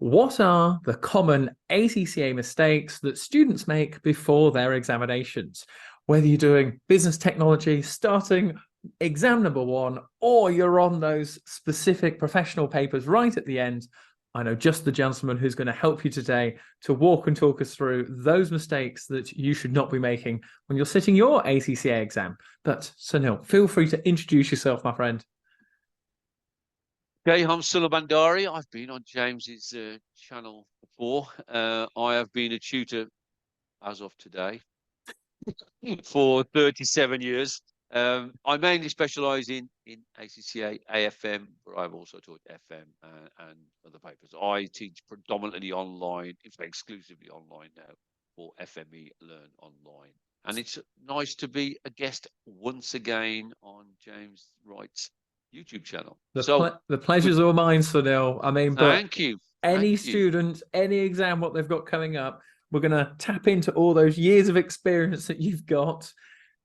What are the common ACCA mistakes that students make before their examinations? Whether you're doing business technology, starting exam number one, or you're on those specific professional papers right at the end, I know just the gentleman who's going to help you today to walk and talk us through those mistakes that you should not be making when you're sitting your ACCA exam. But Sunil, feel free to introduce yourself, my friend. Okay, I'm Sunil Bhandari. I've been on James's channel before. I have been a tutor as of today for 37 years. I mainly specialise in ACCA, AFM, but I've also taught FM and other papers. I teach predominantly online, in fact, exclusively online now for FME Learn Online. And it's nice to be a guest once again on James Wright's YouTube channel. The pleasure's all mine, Sunil. I mean, but Thank you. any Thank you. student, any exam, what they've got coming up, we're going to tap into all those years of experience that you've got.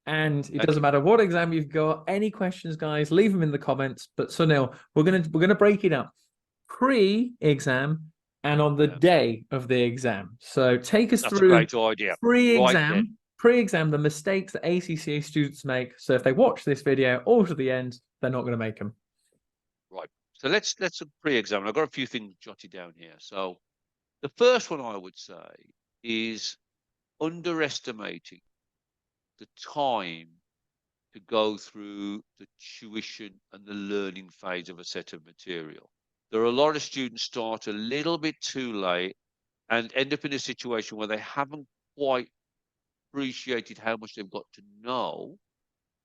And it doesn't matter what exam you've got. Any questions, guys, leave them in the comments. But Sunil, we're gonna break it up pre-exam and on the day of the exam. So take us through a great idea. Pre-exam, the mistakes that ACCA students make. So if they watch this video all to the end, they're not going to make them. Right. So let's pre-exam. I've got a few things jotted down here. So the first one I would say is underestimating the time to go through the tuition and the learning phase of a set of material. There are a lot of students start a little bit too late and end up in a situation where they haven't quite appreciated how much they've got to know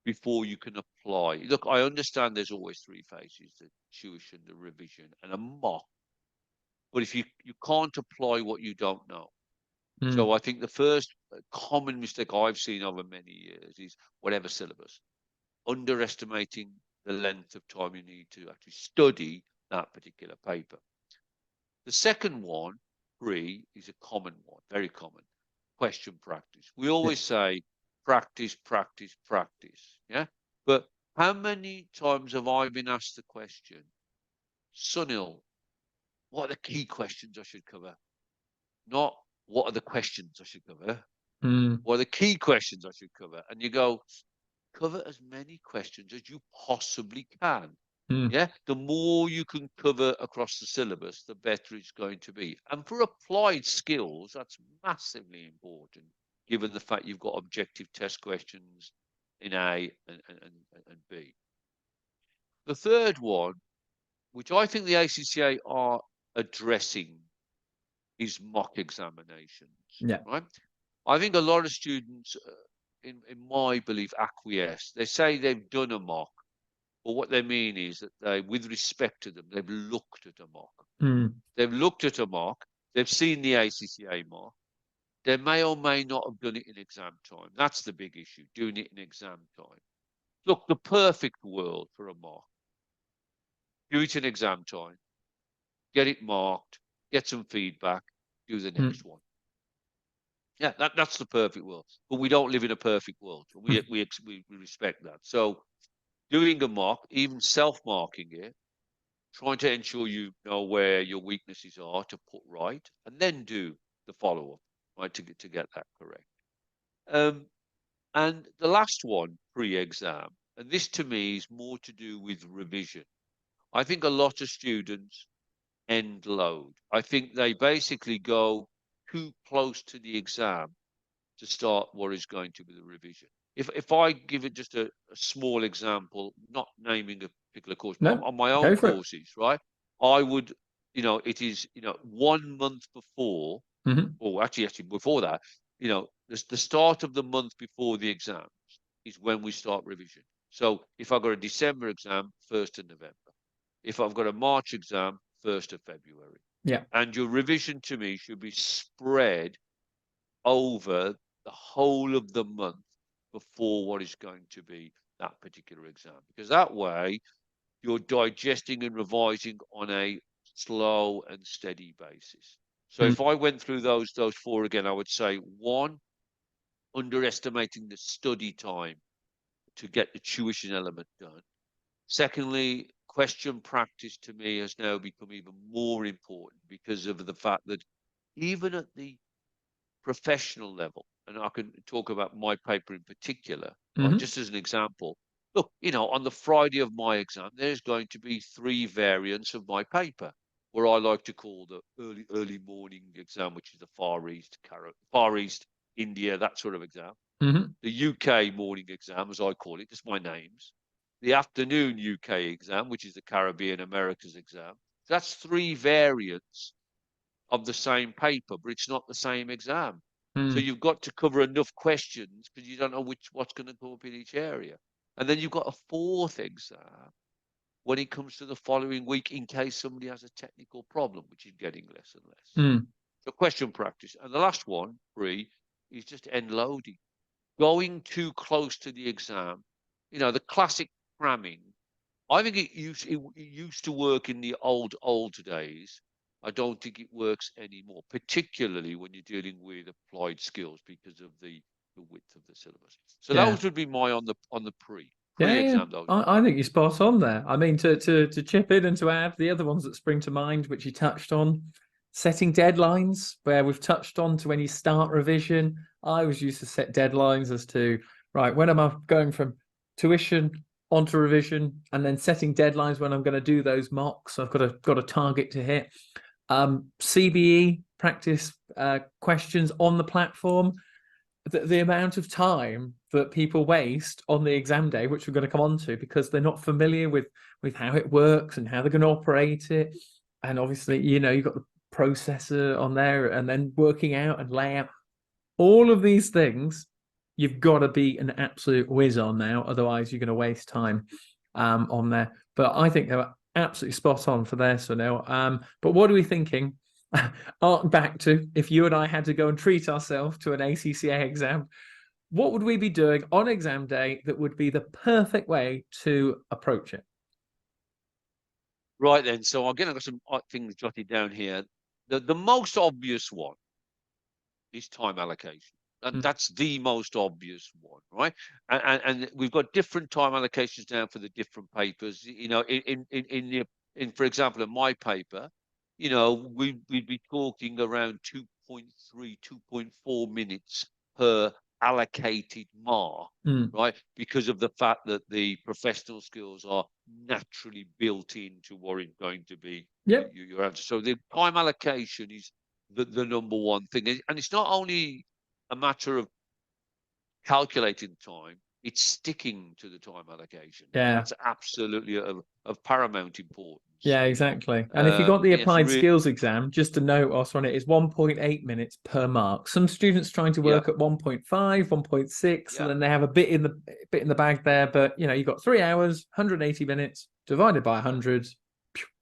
before you can apply. Look, I understand there's always three phases: the tuition, the revision, and a mock. But if you can't apply what you don't know. So I think the first common mistake I've seen over many years is whatever syllabus, underestimating the length of time you need to actually study that particular paper. The second one, three, is a common one, very common. Question practice. We always say practice, practice, practice. Yeah. But how many times have I been asked the question, Sunil, what are the key questions I should cover? Not what are the questions I should cover? What are the key questions I should cover? And you go, cover as many questions as you possibly can. Yeah. The more you can cover across the syllabus, the better it's going to be. And for applied skills, that's massively important, given the fact you've got objective test questions in A and B. The third one, which I think the ACCA are addressing, is mock examinations. Yeah. Right. I think a lot of students, in my belief, acquiesce. They say they've done a mock, but what they mean is that they, with respect to them, they've looked at a mock. They've looked at a mock. They've seen the ACCA mock. They may or may not have done it in exam time. That's the big issue, doing it in exam time. Look, the perfect world for a mock. Do it in exam time. Get it marked. Get some feedback. Do the next one. Yeah, that's the perfect world. But we don't live in a perfect world. We respect that. So doing a mock, even self-marking it, trying to ensure you know where your weaknesses are to put right, and then do the follow-up, right, to get that correct. And the last one, pre-exam, and this to me is more to do with revision. I think a lot of students end load. I think they basically go too close to the exam to start what is going to be the revision. If I give it just a small example, not naming a particular course, but on my own courses, right? I would, it is, 1 month before, or actually before that, the start of the month before the exams is when we start revision. So if I've got a December exam, 1st of November. If I've got a March exam, 1st of February. Yeah. And your revision to me should be spread over the whole of the month before what is going to be that particular exam. Because that way, you're digesting and revising on a slow and steady basis. So if I went through those four again, I would say, 1, underestimating the study time to get the tuition element done. Secondly, question practice to me has now become even more important because of the fact that even at the professional level, and I can talk about my paper in particular, right? Hmm. Just as an example, look, on the Friday of my exam, there's going to be 3 variants of my paper, where I like to call the early morning exam, which is the Far East, India, that sort of exam. Hmm. The UK morning exam, as I call it, just my names. The afternoon UK exam, which is the Caribbean Americas exam. That's 3 variants of the same paper, but it's not the same exam. So Mm. you've got to cover enough questions because you don't know what's going to come up in each area. And then you've got a 4th exam when it comes to the following week in case somebody has a technical problem, which is getting less and less. Mm. So question practice. And the last one, 3, is just end loading. Going too close to the exam, the classic cramming. I think it used to work in the old days. I don't think it works anymore, particularly when you're dealing with applied skills because of the width of the syllabus. So Yeah. those would be my on the Yeah, yeah. pre-exam. Those would be I mine. think you're spot on there. I mean, to chip in and to add the other ones that spring to mind, which you touched on, setting deadlines, where we've touched on to when you start revision. I always used to set deadlines as to, right, when am I going from tuition onto revision, and then setting deadlines when I'm going to do those mocks. I've got a target to hit. CBE practice questions on the platform. The amount of time that people waste on the exam day, which we're going to come on to, because they're not familiar with how it works and how they're going to operate it. And obviously, you've got the processor on there, and then working out and layout. All of these things, you've got to be an absolute whiz on now. Otherwise, you're going to waste time on there. But I think they're absolutely spot on for there, Sunil. But what are we thinking? Arc back to if you and I had to go and treat ourselves to an ACCA exam, what would we be doing on exam day that would be the perfect way to approach it? Right then. So again, I've got some things jotted down here. The most obvious one is time allocation. Mm. That's the most obvious one, right? And we've got different time allocations now for the different papers. For example, in my paper, we'd be talking around 2.3, 2.4 minutes per allocated mark, Mm. right? Because of the fact that the professional skills are naturally built into what is going to be Yep. your answer. So the time allocation is the number one thing. And it's not only a matter of calculating time, it's sticking to the time allocation. Yeah. That's absolutely of paramount importance. Yeah, exactly. And if you got the It's applied really, skills exam, just a note also on it is 1.8 minutes per mark. Some students trying to yeah, work at 1.5, 1.6, and yeah. then they have a bit in the bag there. But you've got 3 hours, 180 minutes divided by 100.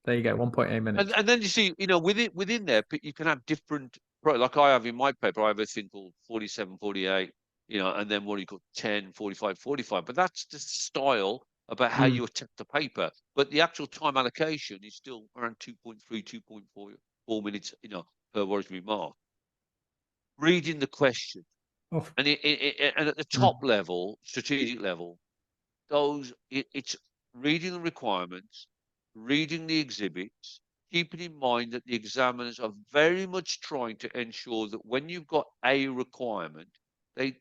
There you go, 1.8 minutes. And then you see, within there, you can have different, like I have in my paper, I have a thing called 47, 48, and then what you call 10, 45, 45. But that's just style about how Mm. you attack the paper. But the actual time allocation is still around 2.3, 2.4 minutes, per Warrisby mark. Reading the question. Oh. And at the top Mm. level, strategic level, it's reading the requirements, reading the exhibits, keeping in mind that the examiners are very much trying to ensure that when you've got a requirement, they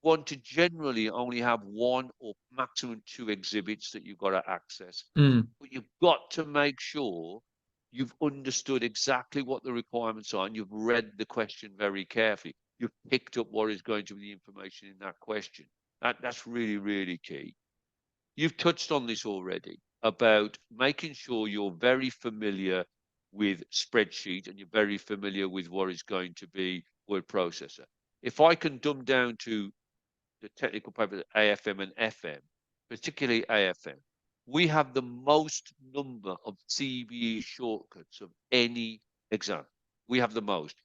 want to generally only have 1 or maximum 2 exhibits that you've got to access. Mm. But you've got to make sure you've understood exactly what the requirements are and you've read the question very carefully. You've picked up what is going to be the information in that question. That's really, really key. You've touched on this already about making sure you're very familiar with spreadsheet and you're very familiar with what is going to be word processor. If I can dumb down to the technical papers, AFM and FM, particularly AFM, we have the most number of CBE shortcuts of any exam. We have the most.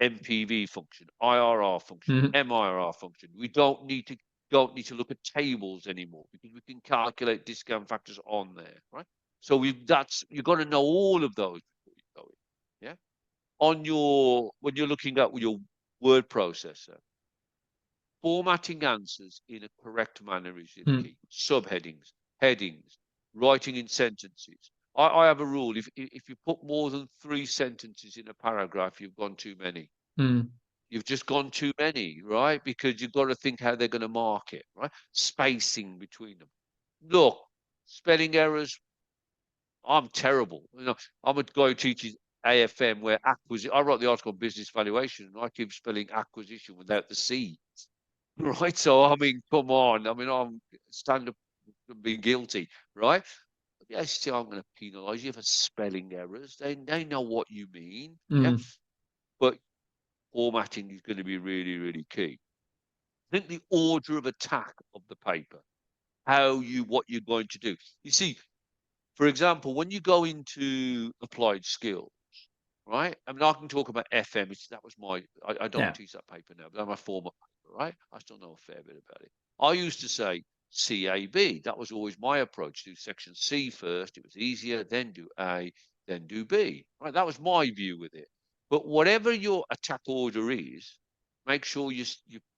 MPV function, IRR function, Mm. MIRR function. We don't need to look at tables anymore because we can calculate discount factors on there, right? So you've got to know all of those before you go in. Yeah. When you're looking at your word processor, formatting answers in a correct manner is the Mm. key. Subheadings, headings, writing in sentences. I have a rule: if you put more than 3 sentences in a paragraph, you've gone too many. Mm. You've just gone too many, right? Because you've got to think how they're going to mark it, right? Spacing between them. Look, spelling errors. I'm terrible. I'm a guy who teaches AFM, where acquisition. I wrote the article on business valuation, and I keep spelling acquisition without the C. Right. So I mean, come on. I mean, I'm stand up and being guilty, right? But the ACCA aren't going to penalise you for spelling errors. They know what you mean. Yeah. Mm. But formatting is going to be really, really key. I think the order of attack of the paper, what you're going to do. You see, for example, when you go into applied skills, right? I mean, I can talk about FM, which that was I don't Yeah. teach that paper now, but that's my former paper, right? I still know a fair bit about it. I used to say CAB. That was always my approach. Do section C first. It was easier. Then do A, then do B. Right? That was my view with it. But whatever your attack order is, make sure you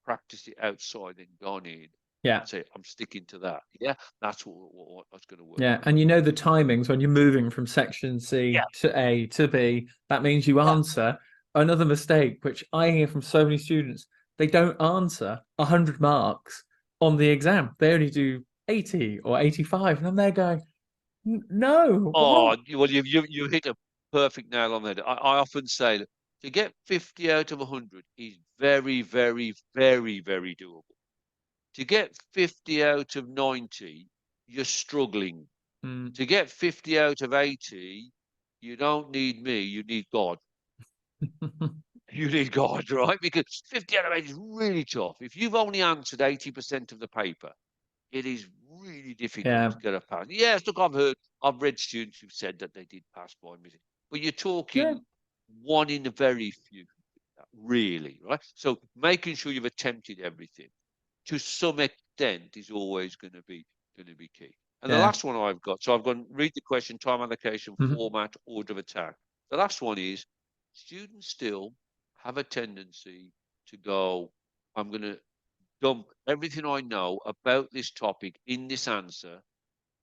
practice it outside and gone in. Yeah. Say, I'm sticking to that. Yeah, that's what's going to work Yeah, for and me. you know the timings when you're moving from section Yeah, C to A to B, that means you yeah. answer. Another mistake, which I hear from so many students, they don't answer 100 marks on the exam. They only do 80 or 85. And then they're going, no, what? Oh, well, you hit a perfect nail on the head. I often say that to get 50 out of 100 is very, very, very, very doable. To get 50 out of 90, you're struggling. Mm. To get 50 out of 80, you don't need me, you need God. You need God, right? Because 50 out of 80 is really tough. If you've only answered 80% of the paper, it is really difficult Yeah, to get a pass. Yes, look, I've read students who've said that they did pass by mistake, but you're yeah, talking one in a very few, really, right? So making sure you've attempted everything to some extent is always going to be key. And the yeah. last one I've got, so I've gone read the question, time allocation, Mhm. format, order of attack. The last one is students still have a tendency to go, I'm going to dump everything I know about this topic in this answer,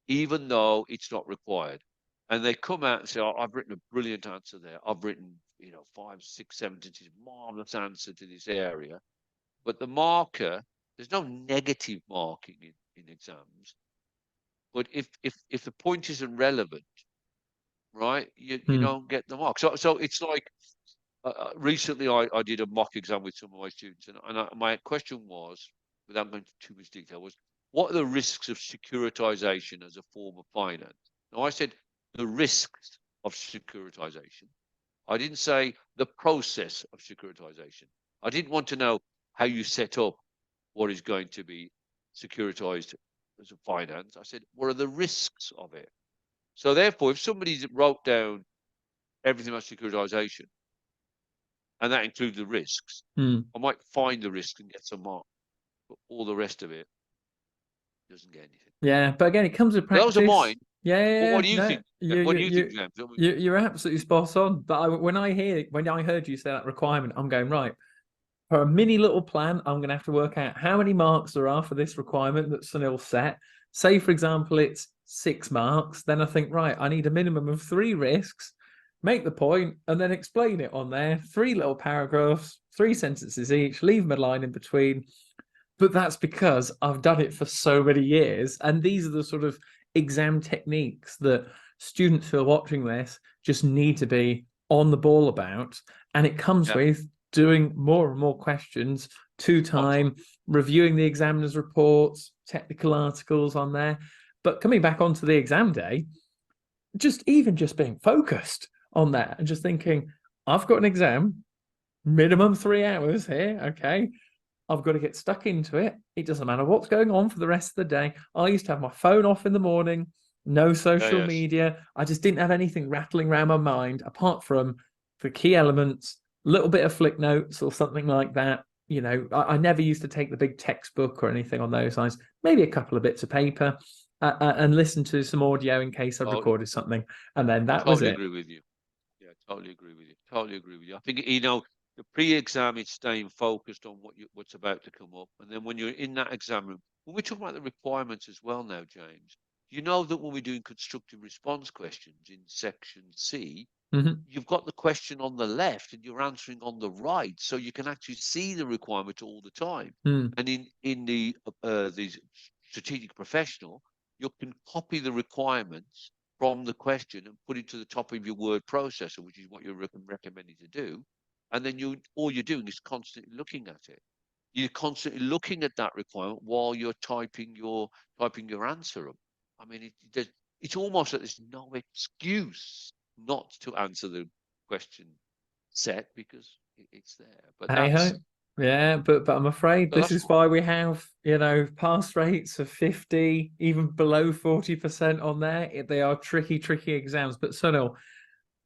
even though it's not required. And they come out and say, oh, I've written a brilliant answer there. I've written, 5, 6, 7 sentences, marvelous answer to this area. But the marker, there's no negative marking in exams. But if the point isn't relevant, right, you Mm. don't get the mark. So it's like recently I did a mock exam with some of my students, and my question was, without going into too much detail, was what are the risks of securitization as a form of finance? Now, I said the risks of securitization. I didn't say the process of securitization. I didn't want to know how you set up what is going to be securitized as a finance. I said, what are the risks of it? So therefore, if somebody wrote down everything about securitization, and that includes the risks, Mm. I might find the risks and get some mark, but all the rest of it doesn't get anything. Yeah, but again, it comes with Those are practice. mine. Yeah, yeah, But yeah. what do you No, think? you, What you, do you think, you, James? you're absolutely spot on. But when I heard you say that requirement, I'm going right. For a mini little plan, I'm going to have to work out how many marks there are for this requirement that Sunil set. Say, for example, it's 6 marks. Then I think, right, I need a minimum of 3 risks, make the point, and then explain it on there. 3 little paragraphs, 3 sentences each, leave them a line in between. But that's because I've done it for so many years. And these are the sort of exam techniques that students who are watching this just need to be on the ball about. And it comes Yeah. with doing more and more questions to Oh, time, reviewing the examiner's reports, technical articles on there. But coming back onto the exam day, just being focused on that and just thinking, I've got an exam, minimum 3 hours here. Okay. I've got to get stuck into it. It doesn't matter what's going on for the rest of the day. I used to have my phone off in the morning, no yeah, social yes. media. I just didn't have anything rattling around my mind apart from the key elements, a little bit of flick notes or something like that. I never used to take the big textbook or anything on those lines, maybe a couple of bits of paper and listen to some audio in case I Totally, recorded something. And then that was totally it. agree with you. Yeah, totally agree with you. Totally agree with you. I think the pre-exam is staying focused on what's about to come up, and then when you're in that exam room, when we're talking about the requirements as well now, James, you know that when we're doing constructive response questions in section C, Hmm. you've got the question on the left and you're answering on the right, so you can actually see the requirement all the time. Mm. And in the strategic professional, you can copy the requirements from the question and put it to the top of your word processor, which is what you're recommending to do. And then all you're doing is constantly looking at it. You're constantly looking at that requirement while you're typing your answer up. I mean, it's almost like there's no excuse not to answer the question set because it's there. But Hey ho. Yeah, but I'm afraid this that's is why we have, pass rates of 50, even below 40% on there. They are tricky, tricky exams. But Sunil,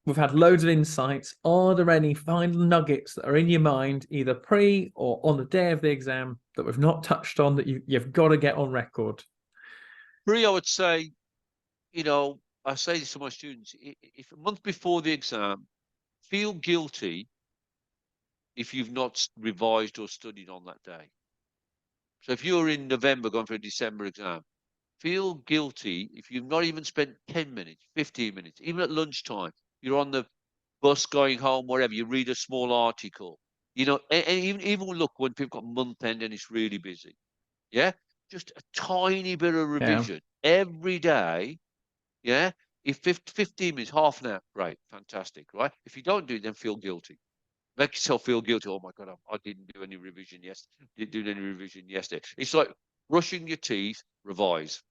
we've had loads of insights. Are there any final nuggets that are in your mind, either pre or on the day of the exam, that we've not touched on that you've got to get on record? Three, I would say, I say this to my students: if a month before the exam, feel guilty if you've not revised or studied on that day. So if you're in November going for a December exam, feel guilty if you've not even spent 10 minutes, 15 minutes, even at lunchtime. You're on the bus going home, wherever, you read a small article. And even look, when people got month end and it's really busy. Yeah. Just a tiny bit of Yeah. revision every day. Yeah. If 15 minutes, half an hour, great, fantastic, right? If you don't do it, then feel guilty. Make yourself feel guilty. Oh my God, I didn't do any revision yesterday. Didn't do any revision yesterday. It's like brushing your teeth, revise.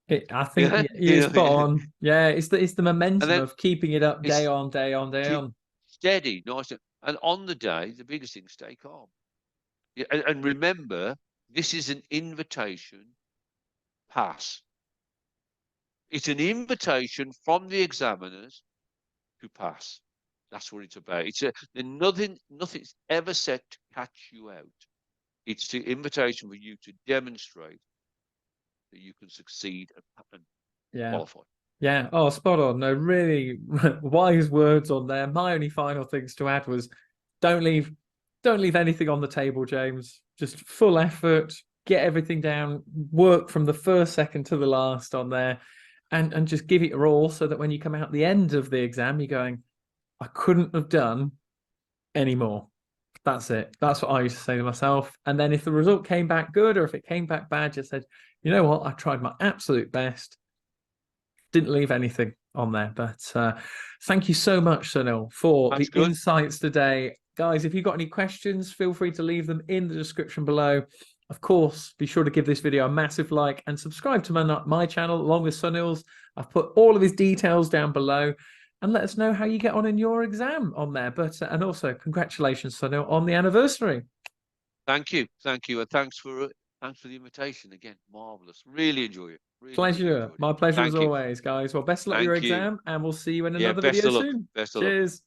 I think Yeah. you're spot Yeah. on. Yeah, it's the And momentum then of keeping it up day it's on day on day keep on. steady, nice. And on the day, the biggest thing, stay calm. Yeah, and remember, this is an invitation pass. It's an invitation from the examiners to pass. That's what it's about. Nothing's ever set to catch you out. It's the invitation for you to demonstrate that you can succeed and Yeah. qualify. Yeah. Oh, spot on. No, really wise words on there. My only final things to add was don't leave anything on the table, James. Just full effort, get everything down, work from the first second to the last on there, and just give it your all so that when you come out the end of the exam, you're going, I couldn't have done any more. That's it. That's what I used to say to myself. And then if the result came back good or if it came back bad, just said, you know what, I tried my absolute best, didn't leave anything on there. But thank you so much, Sunil, for That's the good. insights today. Guys, if you've got any questions, feel free to leave them in the description below. Of course, be sure to give this video a massive like and subscribe to my channel along with Sunil's. I've put all of his details down below, and let us know how you get on in your exam on there. But and also congratulations, Sunil, on the anniversary. Thank you, and thanks for the invitation again. Marvelous. Really enjoy it. Really, really Pleasure. enjoyed it. My pleasure as Thank you. always, guys. Well, best of luck with your Thank you. exam, and we'll see you in Yeah. another Best video of luck. soon. Best of luck. Cheers.